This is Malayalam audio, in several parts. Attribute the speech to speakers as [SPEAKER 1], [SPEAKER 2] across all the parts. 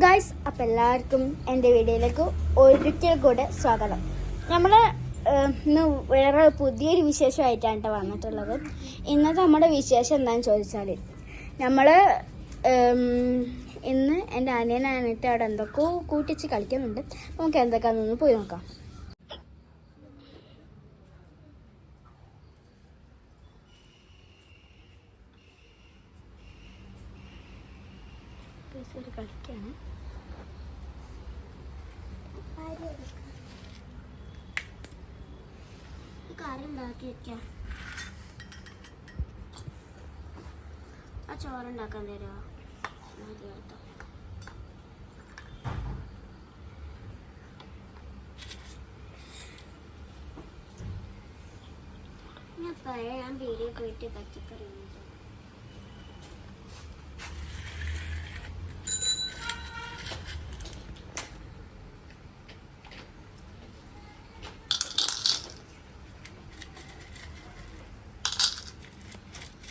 [SPEAKER 1] ഗായ്സ്, അപ്പം എല്ലാവർക്കും എൻ്റെ വീഡിയോയിലേക്ക് ഒരിക്കൽ കൂടെ സ്വാഗതം. നമ്മൾ ഇന്ന് വേറെ പുതിയൊരു വിശേഷമായിട്ടാണ് വന്നിട്ടുള്ളത്. ഇന്നത്തെ നമ്മുടെ വിശേഷം എന്താണെന്ന് ചോദിച്ചാൽ, നമ്മൾ ഇന്ന് എൻ്റെ അനിയനായിട്ട് അവിടെ എന്തൊക്കെയോ കൂട്ടിച്ച് കളിക്കുന്നുണ്ട്. നമുക്ക് എന്തൊക്കെയാണെന്നൊന്ന് പോയി നോക്കാം. കളിക്കാണ്. കറി ഉണ്ടാക്കി വെക്കാം. ആ ചോറുണ്ടാക്കാൻ തരുമോ? ഞാൻ വീഡിയോ പോയിട്ട് പച്ചക്കറി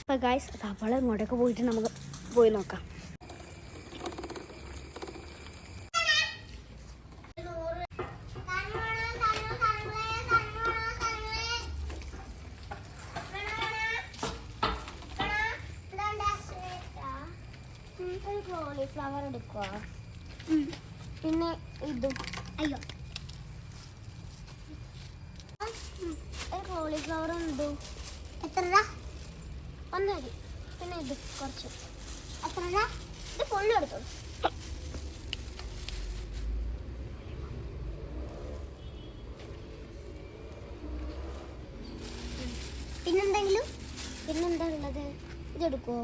[SPEAKER 1] അപ്പോൾ ഗായ്സ്, അവൾ ഇങ്ങോട്ടൊക്കെ പോയിട്ട് നമുക്ക് പോയി നോക്കാം. കോളിഫ്ലവർ എടുക്കുക, പിന്നെ ഇതും. അയ്യോ, കോളിഫ്ലവറും ഇതും. എത്ര ഒന്നരി, പിന്നെ ഇത് കുറച്ച്. എത്ര ഇത് ഫുള്ള് എടുത്തോളൂ. പിന്നെന്താ ഉള്ളത്? ഇതെടുക്കുമോ?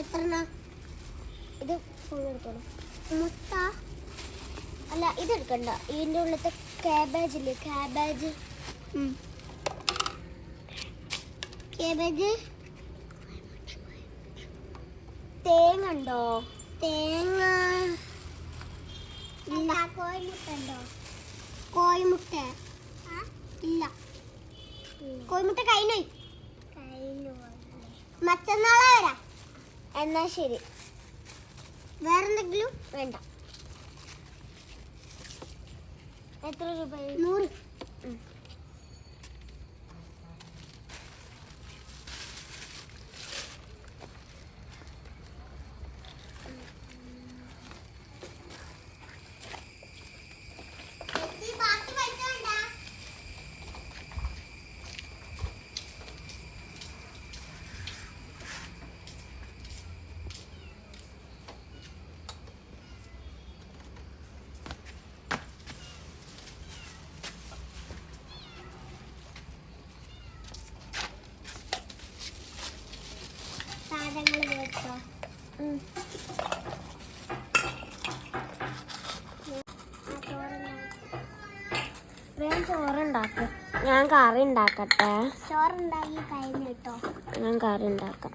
[SPEAKER 1] എത്ര? ഇത് ഫുള്ള് എടുത്തോളൂ. മുട്ട അല്ല, ഇതെടുക്കണ്ട. ഇതിൻ്റെ ഉള്ളത്തെ ക്യാബേജ് ഇല്ലേ, ക്യാബേജ്. തേങ്ങ ഉണ്ടോ? തേങ്ങ ഇല്ല. കോഴിമുട്ട ഉണ്ടോ? കോഴിമുട്ട ഇല്ല. കോഴിമുട്ട കഴിഞ്ഞു. മറ്റന്നാളെ വരാം. എന്നാ ശരി. വേറെന്തെങ്കിലും വേണ്ട. എത്ര രൂപ? 100. ചോറുണ്ടാക്കും. ഞാൻ കറി ഉണ്ടാക്കട്ടെ. ചോറുണ്ടാക്കി കഴിഞ്ഞു കേട്ടോ. ഞാൻ കറി ഉണ്ടാക്കാം.